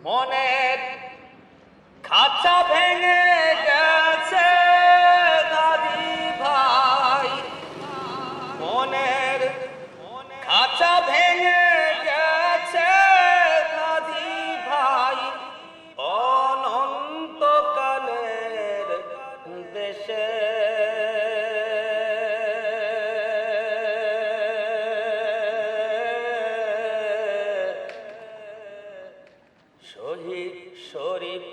মনের খাঁচা ভেঙে গেছে দাদি ভাই, মনের খাঁচা ভেঙে গেছে দাদি ভাই, অনন্তকালের দেশে শহীদ শরীফ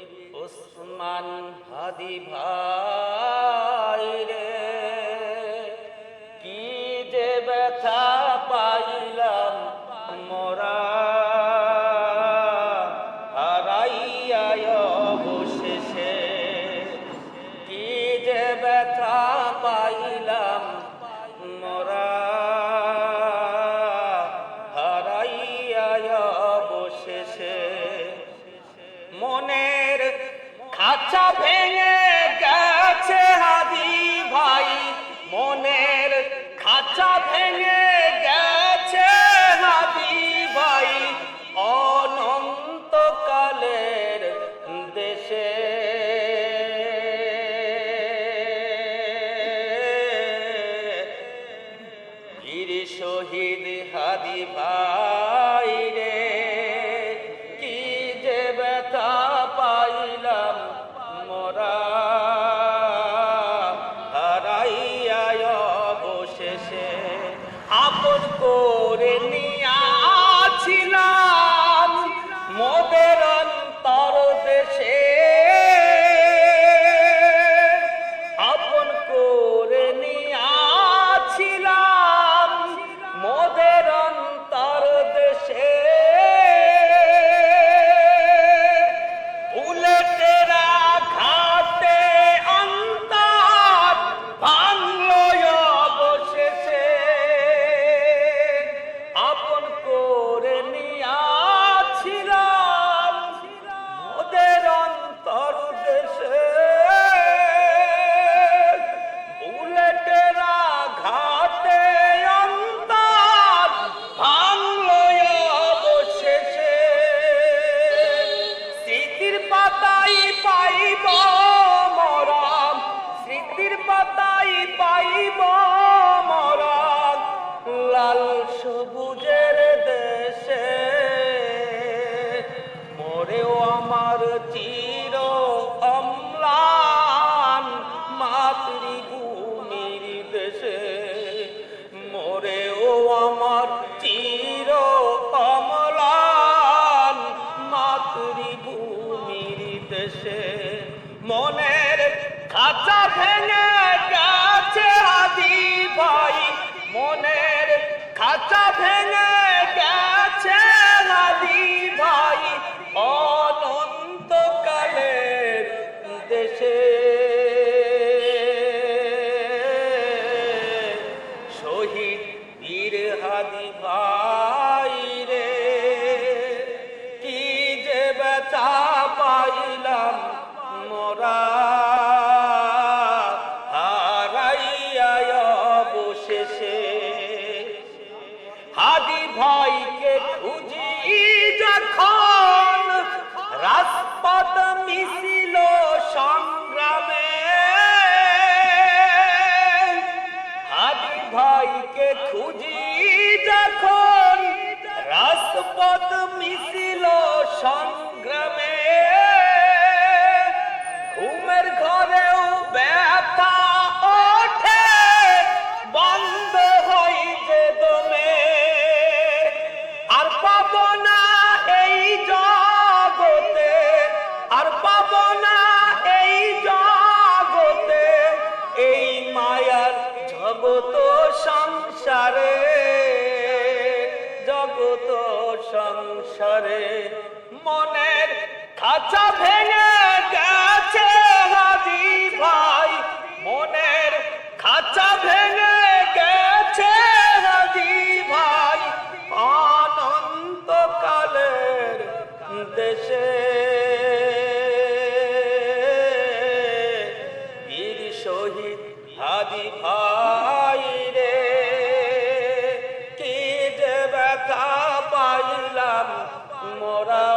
ওসমান হাদি ভাই রে, কি যে ব্যথা পাইলাম মোরা হারাইয়া অবশেষে, কি যে ব্যথা পাইলাম মোরা হারাইয়া অবশেষে। মনের খাঁচা ভেঙে গেছে হাদি ভাই, মনের খাঁচা ভেঙে গেছে হাদি ভাই, অনন্তকালের দেশে বীর শহীদ হাদি ভাই রে, কি যে ব্যথা পাইলাম মোরা হারাইয়া অবশেষে। আপন করে নিয়াছিলাম মোদের অন্তর দেশে, আপন করে নিয়াছিলাম মোদের অন্তর দেশে। বুলেটেরা ঘাটে অন্তর ভাঙলো অবশেষে, আপন করে নিয়াছিলাম মোদের অন্তর দেশে। বুলেটেরা ঘাটে অন্তর ভাঙলো অবশেষে, স্মৃতির পাতাই পাইব মোরা, স্মৃতির পাতাই পাইব মোরা লাল সবুজের দেশে। মোরেও আমার চির অম্লান মাতৃভূমির দেশে, মোরেও আমার চির অম্লান মাতৃভূমির দেশে। মনের খাঁচা ভেঙে গেছে হাদি ভাই, মনের খাঁচা ভেঙে গেছে হাদি ভাই, অনন্তকালের দেশে শহীদ বীর হাদি ভাই রে, কি যে ব্যথা পাইলাম মোরা হারাইয়া অবশেষে। হাদি ভাইকে খুঁজি যখন রাজপথ মিছিল সংগ্রামে, হাদি ভাইকে খুঁজি যখন রাজপথ মিছিল সংগ্রামে, ঘুমের ঘরেও ব্যথা ওঠে বন্ধ হই যে দমে, আর পাব না এই জগতে, আর পাব না এই জগতে এই মায়ার জগত সংসারে, জগত সংসারে। মনের খাঁচা ভেঙে গেছে হাদি ভাই, মনের খাঁচা ভেঙে গেছে হাদি ভাই, অনন্তকালের দেশে বীর শহীদ হাদি ভাই রে, কি যে ব্যথা পাইলাম মোরা।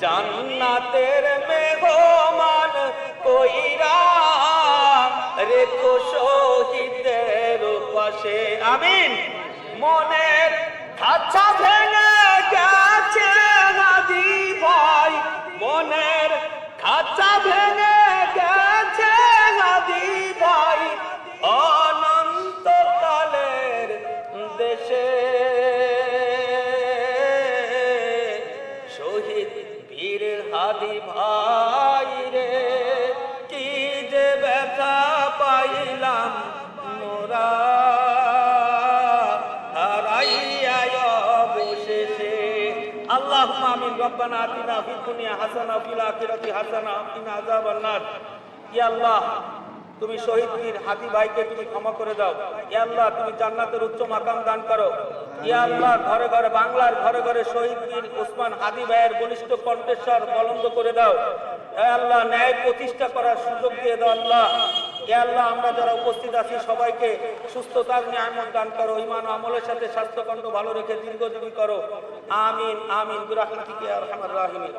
জান্নাতের মেহমান কইরা রেখো শহীদদের পাশে। আমিন। মনের খাঁচা ভেঙে গেছে হাদি ভাই, মনের খাঁচা ভেঙে গেছে হাদি ভাই, অনন্তকালের দেশে শহীদ বীর হাদি ভাই রে, কি যে ব্যথা পাইলাম মোরা হারাইয়া অবশেষে। আল্লাহুম্মা আমিন। রব্বানা আতিনা ফিদ দুনিয়া হাসানা ওয়া ফিল আখিরাতি হাসানা ওয়া কিনা আযাবান নার। ইয়া আল্লাহ, তুমি শহীদ বীর হাদি ভাইকে তুমি ক্ষমা করে দাও। ইয়া আল্লাহ, তুমি জান্নাতের উচ্চ মাকাম দান করো। ইয়া আল্লাহ, ঘরে ঘরে বাংলার ঘরে ঘরে শহীদ বীর ওসমান হাদি ভাইয়ের বলিষ্ঠ কণ্ঠস্বর বলন্দ করে দাও। ইয়া আল্লাহ, ন্যায় প্রতিষ্ঠা করার সুযোগ দিয়ে দাও আল্লাহ। ইয়া আল্লাহ, আমরা যারা উপস্থিত আছি সবাইকে সুস্থতার নিয়ামত দান করো, ঈমান ও আমলের সাথে স্বাস্থ্যকণ্ঠ ভালো রেখে দীর্ঘজীবী করো। আমিন আমিন বিরাহমাতিকা ইয়া আরহামার রাহিমিন।